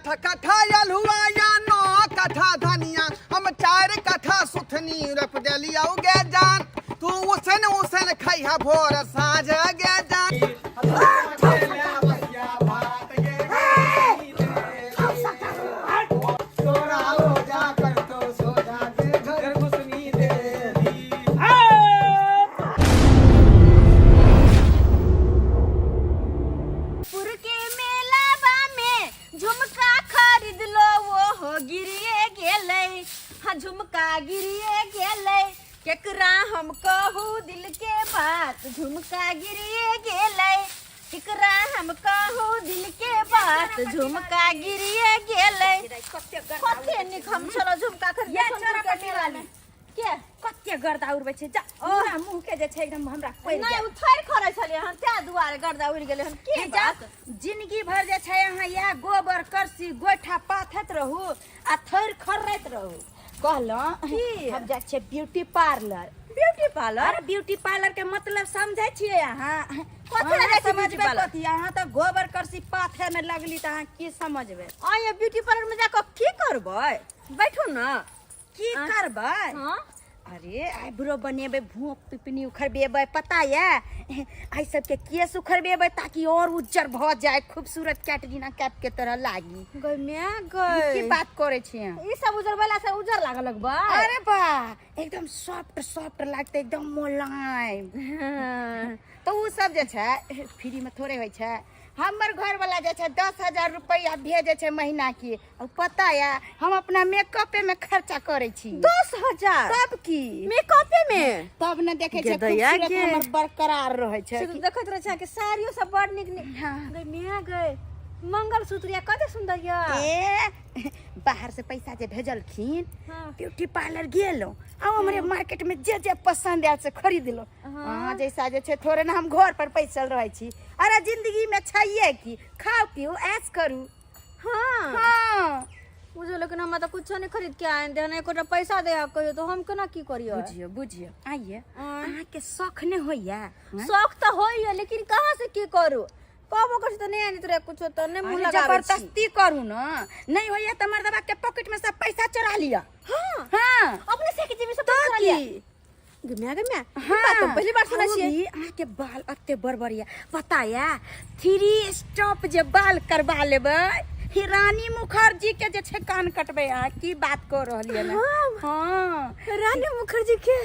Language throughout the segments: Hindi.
कट्ठा अलहुआ या 9 कट्ठा धनिया हम 4 कट्ठा सुथनी रोप देलिया गे जान तू उसन खैहा भोर साँझ गे जान झुमका गिरिए गेले केकरा हम कहू दिल के बात झुमका गिरिए गेले केकरा हम कहू दिल के बात झुमका गिरिए गेले कते निक हम चलो झुमका खरीद ये चोरा कटे वाली के कते गर्दा उड़बै छै जा ओरा मुंह के जे छै एकदम हमरा पैर नहीं उथैर खरै छलिए हम त्या दुआरे गर्दा उड़ गेले हम के बात जिंदगी भर जे छै अहाँ या गोबर करसी गोइठा पाथत रहू आ थैर खर्रैत रहू कहलो हम जा छै ब्यूटी पार्लर अरे ब्यूटी पार्लर के मतलब समझै छियै अहाँ कथि लगे छै ब्यूटी पार्लर कथि अहाँ त गोबर करसी पाथे में लगली त अहाँ की समझबै आय ब्यूटी पार्लर में जाके की करबै बैठो ना की करबै हां अरे आईब्रो बनेबे भूख पिपनी उखड़बेबे पता है आई सब के केस उखड़बेबे ताकि और उज्जर भ जाए खूबसूरत कैटरीना कैफ के तरह लागी गई मैं गई की बात करे छी ई सब उजर वाला से उजर लागल लगबा अरे बा एकदम सॉफ्ट लागते एकदम मोलायम तो उ सब जे छै फ्री में थोड़े होय छै हमर घर वाला जे छै 10,000 रुपया भेजे छै महीना की और पता है हम अपना मेकअपे में खर्चा करे छी 10,000 सब की मेकअपे में तब न देखे छै दया खूबसूरत के। हमर बरकरार रहे छै से देखत रह छै के साड़ियो सब बड़ निक निक हाँ। गई मैं गई मंगलसूत्र कते सुंदर या ए बाहर से पैसा जे भेजलखिन हाँ। ब्यूटी पार्लर गेलो आ हमरे मार्केट में जे पसंद आयल से खरीद लो हां जैसा जे छै थोड़े ना हम घर पर पैसल रहै छी अरे जिंदगी में छैये की खाओ पियो ऐश करू हां हां मुझे लेकिन हम त कुछ नहीं खरीद के आए दे नहीं कोटा पैसा दे कहियो तो हम केना की करियो बुझियो आइए अहाँ के शौक ने होइया शौक तो होइए लेकिन कहां से की करू कबो कर तो नहीं आनी तोरे कुछ तो नहीं मुंह लगा जबरदस्ती करू ना नहीं होइया त मर्दवा के पॉकेट में सब पैसा चुरा लिया हां हां अपने से के जेबी सब पैसा लिया गम्या बात तो पहली बार सुनै छियै अहाँ के बाल अत्ते बड़बड़िया पता या 3 स्टॉप जे बाल करबा लेबै ही रानी मुखर्जी के जे छै कान कटबै अहाँ की बात कर रहलियै ना हां रानी मुखर्जी के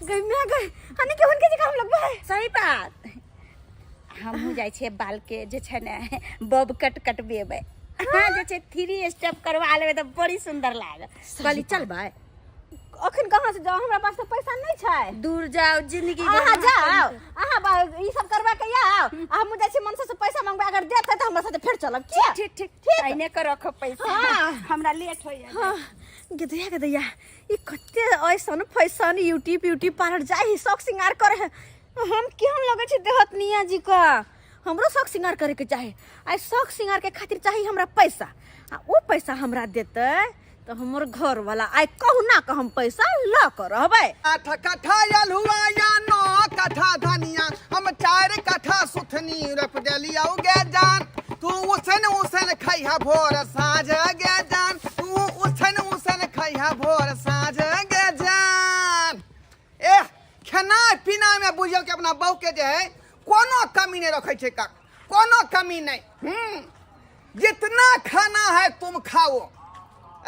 गम्या गई अने के हुनके जे काम लगबै सही बात हम जाय छै बाल के जे छै ने बब कट कटबेबै हां जे छै 3 स्टेप करवा लेबै त बड़ी सुंदर लागत कहली चलबै अखन कहां से जाओ हमरा पास तो पैसा नहीं छै दूर जाओ जिंदगी अहाँ जाओ अहाँ ई सब करबा के आओ हम जाय छी मनसा से पैसा मांगबा अगर देत त हमरा साथे फेर चलब ठीक ठीक आइने कर रख पैसा हमरा लेट होइया हां के दैया ई कते ऐसन फैशन ब्यूटी पार्लर जाई शौक सिंगार करे हम केहन लगे छै देहतनिया जी का हमरो शौक सिंगार करे के चाहे आई शौक सिंगार के खातिर चाहिए हमरा पैसा आ ओ पैसा हमरा देते तो हमर घर वाला आई कहू ना कि हम पैसा ल कर रहबै 8 कट्ठा अलहुआ या 9 कट्ठा धनिया हम 4 कट्ठा सुथनी रोप देलिया गे जान तू उसन खैहा भोर साँझ गे जान तू उसन खैहा भोर साँझ गे जान ए खाना पीना में बुझियो कि अपना बहू के जे है कोनो कमी नहीं रखे छै का कोनो कमी नहीं जितना खाना है तुम खाओ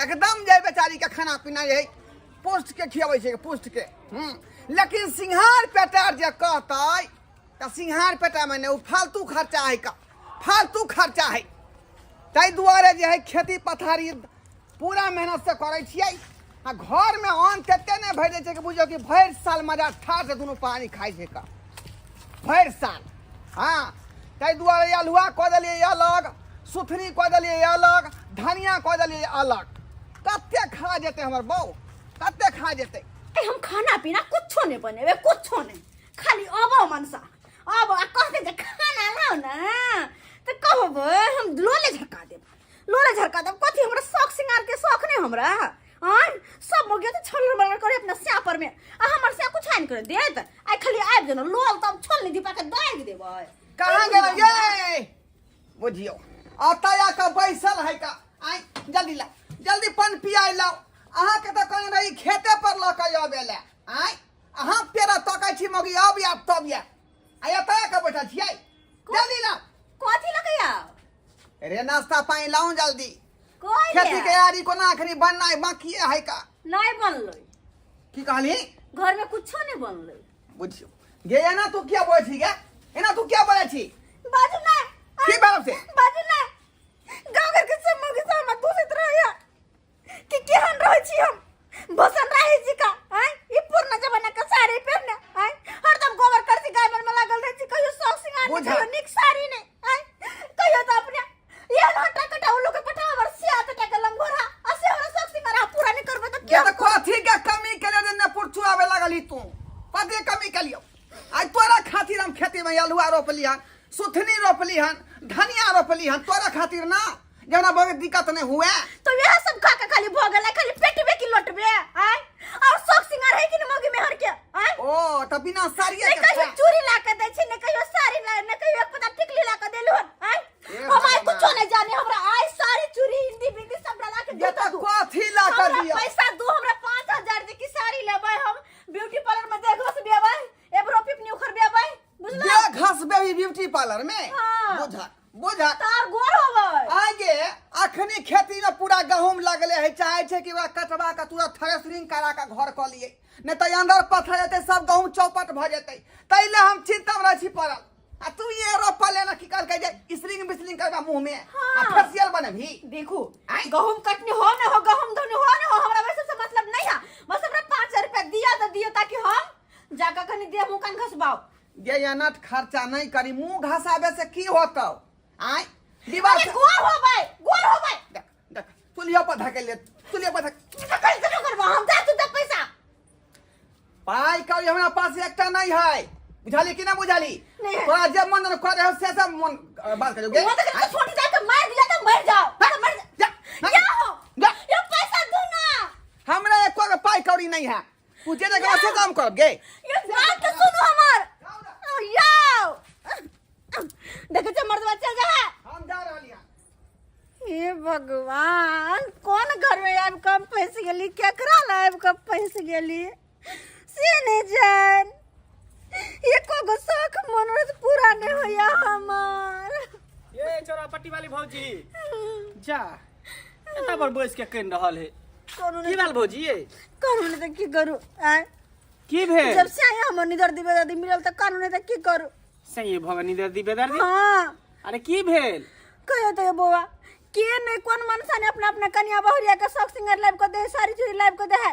एकदम जे बेचारी के खाना पीना है पोस्ट के खियाबै छै पोस्ट के लेकिन सिंहार पेटार जे कहतै त सिंहार पेटा में नहीं फालतू खर्चा है का फालतू खर्चा है ताहि दुआरे जे है खेती पथारी पूरा मेहनत से करे छियै आ घर में अन्न कते नहीं भर छै कि बुझियो कि भरि साल मजा ठाठ से दुनू पानी खाइ छै का भरि साल हाँ ताहि दुआरे अलहुआ कऽ देलियै अलग सुथनी कऽ देलियै अलग धनिया कऽ देलियै अलग कते खा जेतै हमर बहू कते खा जेतै हम खाना पीना कुछो नहीं बनेबे कुछो नहीं खाली अबो मनसा अब आ कहते जे खाना लाओ ना त कहबै हम लोले झरका देब कथी हमरा शौक सिंगार के शौक नहीं हमरा हां सब हो गया तो छल बलर करे अपना स्या पर में आ हमर स्या कुछ आइन कर देत आई खाली आइब जनो लोल तब छोलनी दीपा के दाग देबै कहां गेल ये बुझियो आताया का बैसल है का आई जल्दी ला, जल्दी पानी पिया लाओ। अहाँ के तो कहने रही खेते पर ल के आबे ले। आई अहाँ पेरा तकै छी मौगी अब या तब या। आया तय के बैठा छियै। जल्दी ला। कथी लगे आओ? रे नाश्ता पानी लाऊं जल्दी। कोई खेती के यारी कोना अखनी बननाइ बाकी है का? नहीं बनलै। की कहली? घर में कुछो नहीं बनलै। बुझियो गे एना तू क्या बोलै छी गे? एना तू क्या बोलै छी? बाजू ना। की बात से? बाजू ना। गांव घर के सब मौगी सब मत दूसरी तरह या कि केहन रहै छी हम? बसन रहै छी का? हैं? ई पुरना जमाना के साड़ी पहनने, हैं? हरदम गोबर करसी गाय मन में लागल रहै छी, कहियो शौक सिंगार नहीं, कहियो निक साड़ी नहीं, हैं? कहियो तो अपने ये हटा कटा उलो के पटावर सिया कटा के लंगोरा असे हमरा शौक सिंगार पूरा नहीं करबे तो क्या? तो कथी के कमी केले ने पुरचू आवे लगली तू? कथी कमी केलियो? आज तोरा खातिर हम खेती में अलुआ रोपली हन, सुथनी रोपली हन, धनिया रोपली हन, तोरा खातिर ना जना बहुत दिक्कत नहीं हुए। तो यह सब खा के खाली भोगल है, खाली पेटबे की लोटबे, हैं? और शौक सिंगार है कि न मौगी में हर के, हैं? ओ त बिना साड़िए ने के कहियो चूड़ी ला के दे छी, ने कहियो साड़ी ला, ने कहियो एक पता टिकली ला के देलु हन, हैं? हम आई कुछो नहीं जाने, हमरा आई साड़ी चूड़ी इंदी बिंदी सब ला के ये दे तो दू। कथी ला कर हमरा दिया? पैसा दू, हमरा 5000 दे की साड़ी लेबै हम, ब्यूटी पार्लर में देखो से बेबै, एब्रो पिपनी उखर बेबै, बुझलो? दे घस बेबी ब्यूटी पार्लर में। हाँ। बुझा बुझा तार गोर होबै। आगे अखनी खेती में पूरा गहूम लगले है, चाहे छे कि वह कटवा का तुरंत थ्रेसरिंग करा का घर क लिए, नहीं तो अंदर पत्थर जेते सब गहूम चौपट भ जेते। तैले हम चिंता में रह छी पड़ल। आ तू ये रोपा लेना की कर के जे स्लिंग बिस्लिंग करबा मुंह में आ हाँ। फेशियल बने भी। देखो आई। गहूम कटनी हो न हो, गहूम धोनी हो न हो, हमरा वैसे से मतलब नहीं है। बस हमरा 5000 रुपया दिया तो दियो, ताकि हम जाकर कनी देह मुंह कान घसबाओ। ये अनट खर्चा नहीं करी, मुंह घसाबे से की होतो? आई दीवार अरे गोर होबै, गोर होबै। देख देख तुलिया पर धकेल ले, तुलिया पर धक कैसे न करबा हम? जा तू दे पैसा। पाई करी हमरा पास एकटा नहीं है, बुझाली कि ना बुझाली? नहीं है। तोरा जब मन करे हो से सब मन बात करोगे। वो तो छोटी जाके मार दिया तो मर जाओ, तो मर जा, जा। क्या हो? जा। ये पैसा दो ना। हमरा एको के पाई कौड़ी नहीं है, तू जे जगह से काम कर गे। ये बात तो सुनो हमर। याओ देखे छ मर्दवा चल जा। हम जा रहली हन। हे भगवान, कौन घर में आब कम पैसे गेली, केकरा लाइब कम पैसे गेली से नहीं जान। एको गो शौक मनोरथ पूरा नहीं होया हमार। ये चोरा पट्टी वाली भौजी जा एता पर बैस के कन रहल है। कौन की बाल भौजी ये कानून तो की करू आ? की भेल? जब से आया हम निदर दिबे दादी मिलल त कानून तो की करू? सही भगनी दे दी बेदर्दी। हां अरे की भेल? कहियो तो बोवा के नहीं कौन मनसा ने अपना अपना कन्या बहुरिया के शौक सिंगार लाइव को दे, सारी चूड़ी लाइव को दे है,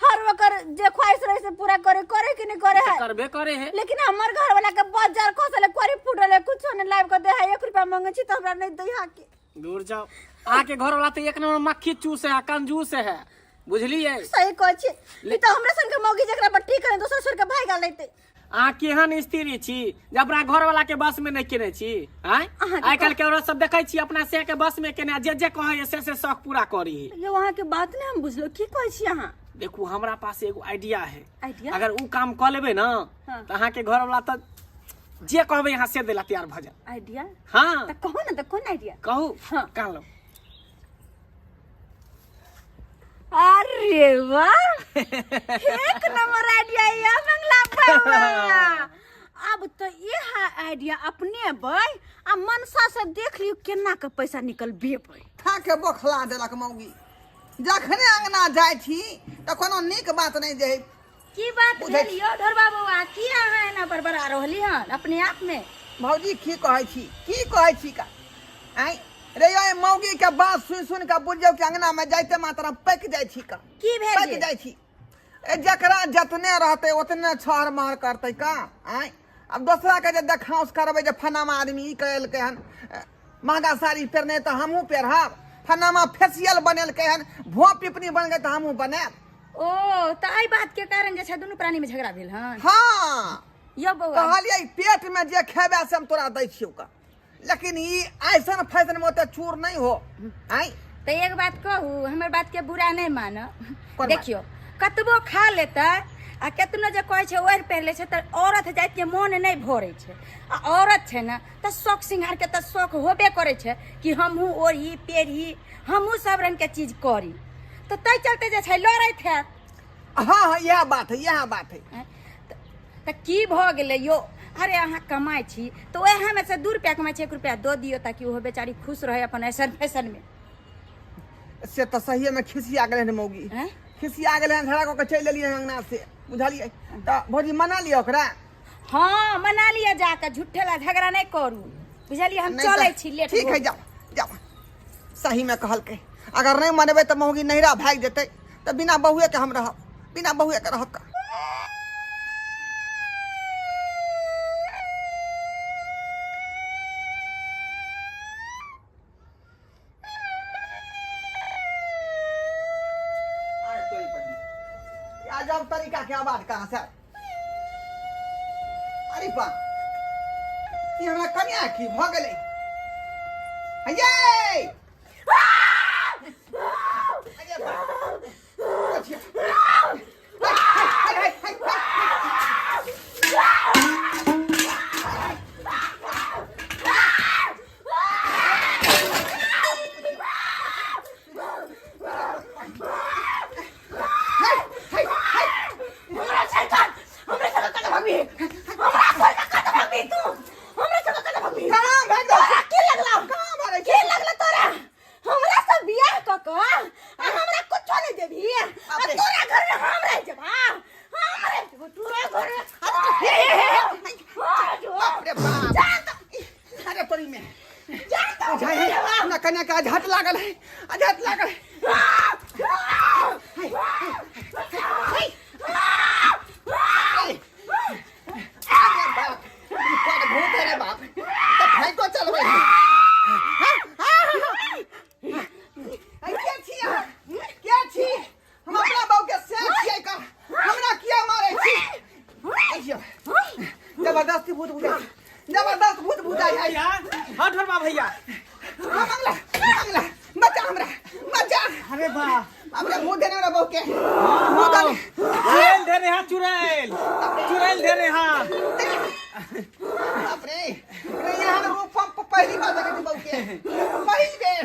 हर वकर जे ख्वाहिश रहे से पूरा करे कि नहीं करे है। करबे करे है, लेकिन हमर घर वाला के बाजार खोसले कोरी फुटले कुछ ने लाइव को दे है, 1 रुपया मांगे छी तो हमरा नहीं दई हा के। दूर जाओ। आके घर वाला तो एक नंबर मक्खी चूस है, कंजूस है, बुझलिए? सही कह छी। ई तो हमरे संग के मौगी जकरा पर ठीक करे दोसर छोड़ के भाग गेल लेते। आ केहन स्त्री छी जबरा घर वाला के बस में नहीं केने छी? आई काल के औरत सब देखे छी अपना से के बस में केने, जे जे कहे से शौक पूरा करी। ये वहां के बात ने हम बुझलो की कहै छी अहाँ? देखू हमरा पास एगो आइडिया है। आइडिया? अगर उ काम कर लेबे ना तो अहाँ के घर वाला तो जे कहबे यहाँ से देला तैयार भ जा। आइडिया? हाँ त कहो ना, त कोन आइडिया? कहू। हाँ। कह लो। अरे वाह, एक नंबर आइडिया ये मंगला बाबा। अब तो ये आइडिया अपने बई आ मनसा से देख लियो केना के पैसा निकल बेबै। था के बोखला देलक मौगी। जखने अंगना जाय छी त कोनो नीक बात नहीं जे। की बात बुझै भेल यो ढोर बाबूआ? की अहाँ एना बड़बड़ा रहली हन अपने आप में? भौजी की कहै छी का? आई रे ये मौगी के बात सुन के बुझियो कि अंगना में जाइते मात्र पैक जाय छी का। की भेल पैक जे? जाय छी। ए जकरा जतने रहते उतने छहर मार करते का। आई अब दूसरा के जे देखाउस करबे जे फनामा आदमी ई कहल के हन महंगा साड़ी पहने तो हमहू पहनब, फनामा फेशियल बनल के हन भों पिपनी बन गए तो हमहू बनेब। ओ त आई बात के कारण जे छै दुनू प्राणी में झगड़ा भेल हन। हाँ यो बउआ कहलिए पेट में जे खेबे से हम तोरा दै छियौ का, लेकिन ई ऐसन फैशन में ओते चूर नहीं हो। आई त एक बात कहू, हमर बात के बुरा नहीं मान। कोन बात? देखियो कतबो खा लेता आ केतनो जे कहै छै ओढ़ पहिर लै छै तऽ औरत जाति के मोन नहि भरै छै आ औरत छै ने तऽ शौक श्रृंगार के तऽ शौक होबे करै छै कि हमहूँ ओढ़ी पेढ़ी हमहूँ सब रंग के चीज करी तऽ ताहि चलते जे छै लड़ैत है। हाँ हाँ यह बात है, यह बात है। तऽ की भऽ गेलै यो? अरे अहाँ कमाइ छी तऽ ओहेमे से 2 रुपया कमाइ छी 1 रुपया दऽ दियौ ताकि ओहो बेचारी खुश रहे अपन ऐसन फैशन में। से तो सही में खिसिया गए मौगी, खिसिया गए झगड़ा कऽ के चलि एलियै अंगना से, बुझलियै? तऽ भौजी मना लिया ओकरा। हाँ मना लिया जाकर, झूठे ला झगड़ा नहीं करू, बुझलियै? हम चलै छी, लेट ठीक है, जाओ जाओ। सही में कहलकै, अगर नहीं मनबे तो मौगी नैहरा भाग जेतै, तो बिना बहुए के हम रहब, बिना बहुए के रहब। जब तरीका क्या बात कहाँ से? अरे बा ये हमरा कन्या की भ गेलै? हये अरे बा कन्या का झट लागल है, झट लागल है। भूत है रे बाप, तो फेंको चलबै है। क्या छी? हम अपना बहू के सेठ छियै का? हमरा किया मारे छी? जबरदस्ती भूत भूत, जबरदस्त भूत भूत है भैया हट हट भैया। मंगला मंगला बचा हमरा, बचा। अरे बा हमरे भूत देने वाला बहू के चुड़ैल दे रहे हैं, चुड़ैल चुड़ैल दे रहे हैं। बाप रे, यहाँ रूप पहली बार देखे बहू के, पहिल बेर।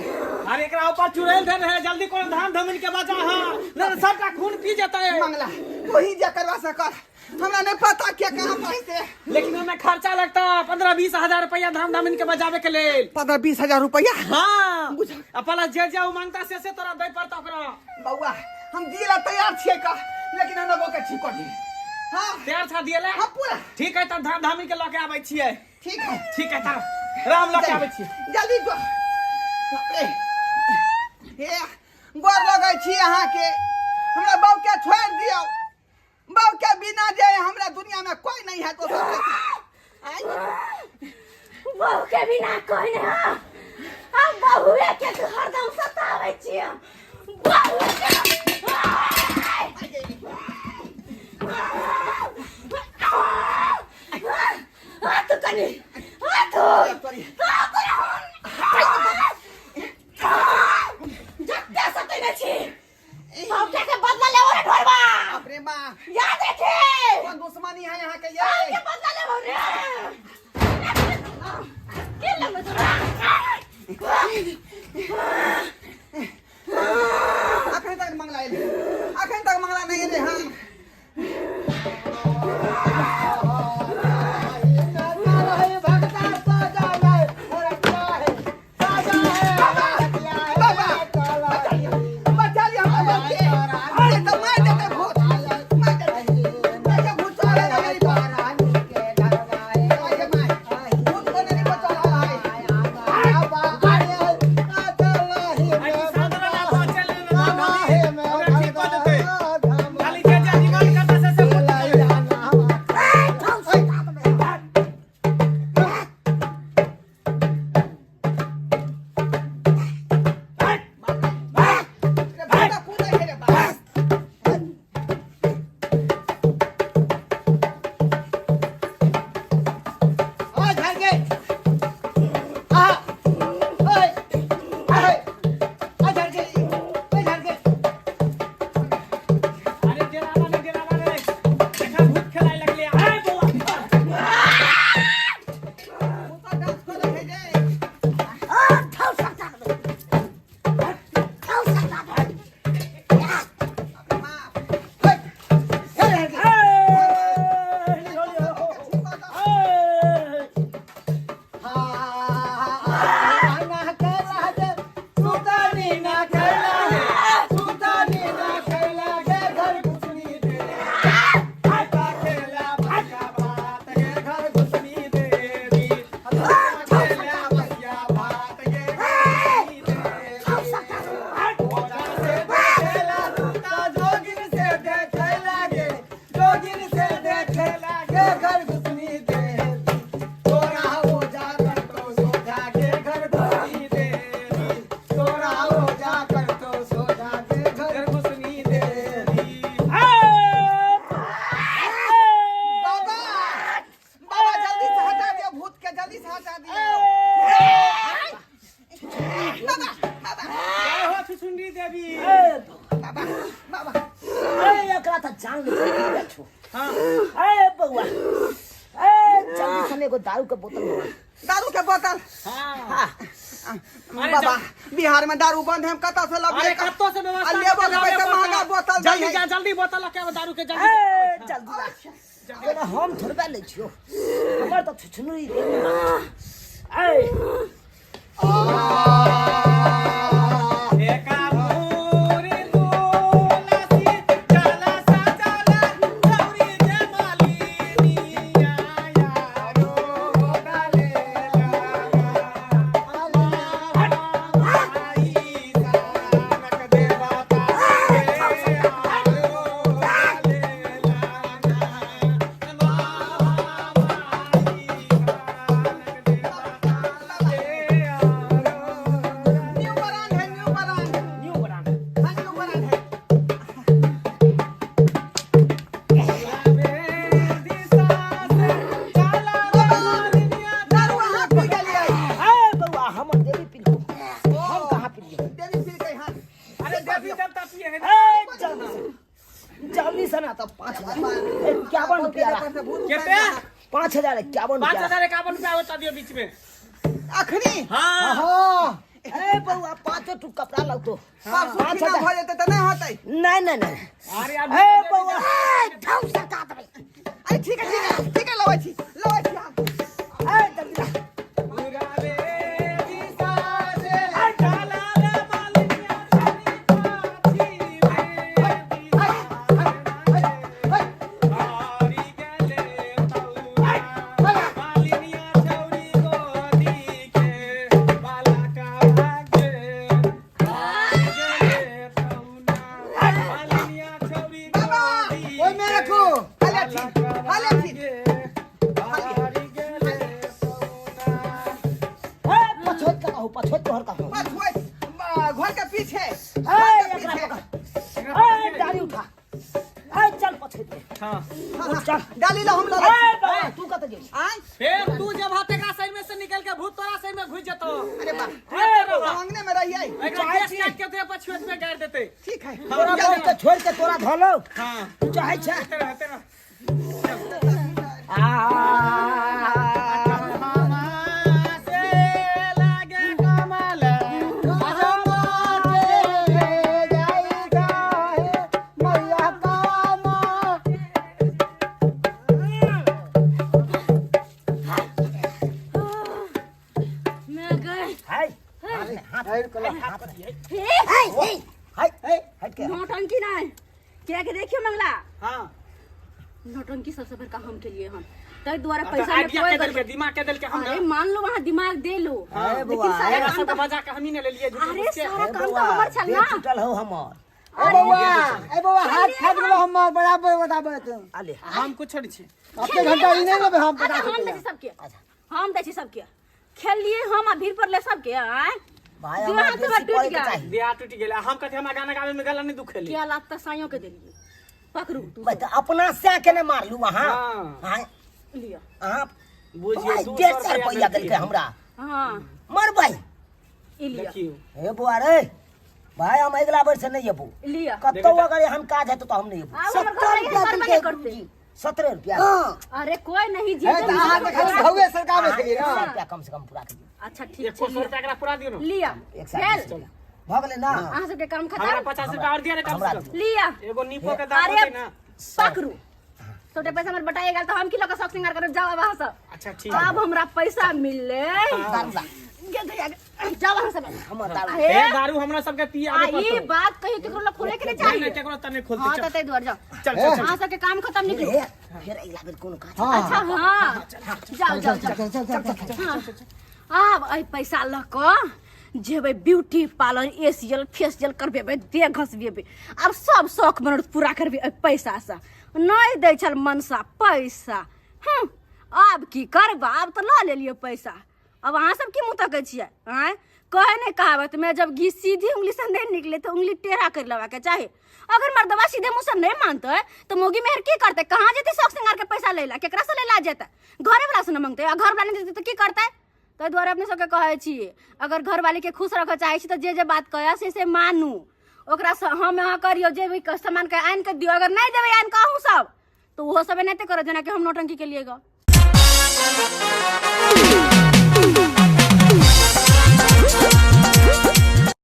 अरे एकरा ऊपर चुड़ैल दे रहे हैं, जल्दी कोनो धाम धमिन के बचा हां, नहीं सबका खून पी जाता है। मंगला वही जा करवा सकर, हमरा नहीं पता क्या कहाँ पैसे। लेकिन उनमें खर्चा लगता 15-20 हजार रुपया धाम धमिन के बजावे के लेल। 15-20 हजार रुपया? हाँ अपना जे जे मांगता से तोरा दे पड़ता ओकरा। बउआ हम दिला तैयार छियै का, लेकिन हम लोग के ठीक कर दी। हां तैयार छा दिएले? हां पूरा ठीक है, तब धाम धमिन के लके आबै छियै। ठीक है, ठीक है, तब राम लके आबै छियै। जल्दी जो। बाप रे, हे गोर लगै छी अहाँ के, हमरा बहू के छोड़ दियो। बहू के बिना जे हमरा दुनिया में कोई नहीं है। तो बहू के बिना कोई नहीं है। अब बहुए के हरदम सतावे छियै। बहू के हाथ कनी हाथ जत्ते सते न छी। बहू के बदला लेबो रे ढोरबा। बाप रे बा, याद रखे कौन दुश्मनी है यहाँ के ये? के बदला लेबो रे। के लगे तोरा? अखन तक मंगला एले, अखन तक मंगला नहीं एले। हम बचा दिया क्या हो छुछुंडी देवी? बाबा एकरा त जान ले बैठो। हाँ ए बउआ जल्दी से एगो दारू के बोतल लो। दारू के बोतल हाँ अरे बाबा बिहार में दारू बंद है हम कता से लब अरे कत्तो से व्यवस्था लेबो के पैसा महंगा बोतल जल्दी जाई जा जल्दी बोतल के दारू के जल्दी जल्दी ला हम थोड़बा ले छियो हमर त छुछुनुई रे ए एका मोरे दोलासी जाला साजाला गौरी जमालिनिया यारो डालेला आई जानक देवता के यारो डालेला न्यू बरान है न्यू बरान न्यू बरान हाँ न्यू बरान है दारू वहाँ पी गलिए ए बउआ हमर देवी पिलो हम कहां पिलियो देवी पी गई हाँ अरे देवी देवता पिए है ए जल्दी से ना तो 5000 51 रुपया केते 5000 51 रुपया 5051 रुपया होता दियो बीच में अखनी हाँ हां ए बउआ 5 टुक कपड़ा लो तो परसों खिना भऽ जेतै तऽ नहीं होतै नहीं नहीं नहीं अरे ए बउआ ढाउ से काट दे अरे ठीक है लबै छी हम ए जल्दी ला ओए मेरे को हाले छी ए पछोत का हो पछोत तोहर का हो बस होय घर के पीछे ए एकरा पकड़ ए गाड़ी उठा ए चल पछोत ले हाँ चल डाली लो हम लो ए बउआ तू कत जे आय फिर तू जब हाथे का सही में से निकल के भूत तोरा सही में घुस जतो अरे बा ए बउआ अंगने में रहिए एकरा केस काट के तेरे पछुएत में गाड़ देते ठीक है तोरा बाप के छोड़ के तोरा धलो हाँ तू चाहे छ तेरा से लागे कमल मैं गई हाय हट के नौटंकी ना क्या के देखियो मंगला हाँ नौटंकी सबसे बड़का हम के लिए हम तै द्वारा अच्छा, पैसा में आइडिया कोई के दिल के कर दिमाग के दिल के हम अरे मान लो वहाँ दिमाग दे लो अरे लेकिन बुआ, सारा एरा काम सब तो मजा के हमही ने ले लिए अरे सारा ए काम तो बउआ हमर छल पेट ना टूटल हो हमर ए बउआ हाथ फाट गेलो हम बराबर बताबे तू आले हम कुछ छोड़ छी अपने घंटा ही नहीं लेबे हम अच्छा पता हम दै सबके हम दै सबके खेल लिए हम आ भीड़ पर ले सबके आए भाई दिमाग हमरा से देसी टूट पड़े के गया। चाहिए बियाह टूट गेला हम कहते हमरा गाना गावे में गला नहीं दुखेली क्या लागता साइयों के देलिए पकड़ू तू बता अपना से के ने मारलू वहां हाँ। हां लिया आप बुझिए 150 रुपया देलके हमरा हाँ मर भाई ई लिया देखियो हे बुआ रे भाई हम अगला वर्ष नहीं येबू लिया कतो अगर हम काज है तो हम नहीं येबू अब हमर घर में करबे नहीं करते 17 रुपया अरे कोई नहीं ए जीते त अहाँ के खाली भौवे सरकार में के 100 रुपया कम से कम पूरा कर दियो अच्छा ठीक 100 है रुपया एकरा पूरा दियो ना लिया एक साथ खेल भ गेलै ना अहाँ सबके काम हमरा खत्म 50 रुपया और दिया रे कम से कम लिया एगो नीपो के दाम अरे होते ना पकड़ू छोटे पैसा हमर बटाइएगा तो हम की लोग सब सिंगार करो जाओ वहां से अच्छा ठीक अब हमरा पैसा मिले दारुला जाओ वहां से हमर दारू अरे ए दारू हमरा सबके पिया दे आई बात कही केकरो ला खोले के नहीं चाहिए केकरो तने खोल हां दे तो तै द्वार जाओ चल चल चल अहाँ सबके काम खत्म निकलो ए, फिर अगला बेर कोनो काज अच्छा हाँ जाओ जाओ जाओ हाँ अब आई पैसा ल क जेबे ब्यूटी पार्लर एशियल फेशियल करबेबे देह घसबेबे अब सब शौक बनत पूरा करबे एहि पैसा से नहीं दै छल मनसा पैसा अब की करबा अब तो ल लेलिए पैसा अब अहाँ सब की मुँह तकै छियै आँय कहे नहीं कहावत में जब घी सीधी उंगली से नहीं निकले तो उंगली टेढ़ा कर लेवा के चाहे अगर मर्दवा सीधे मुँह से नहीं मानते तो मोगी मेहर की करते कहाँ जेते शौक श्रृंगार के पैसा लेला केकरा से लेला जेते घरे वाला से न मांगते घर वाला नहीं देते तो की करते ताहि दुआरे अपने सबके कहै छी अगर घरवाली के खुश रखऽ चाहै छी तऽ जे जे बात कहै से मानू, ओकरा हम यहाँ करियो, जे भी सामान के आनि के दियो, अगर नहीं देबै आनि कहूँ सब तो वो सब एनाहिते करो जेना कि हम नौटंकी के लिए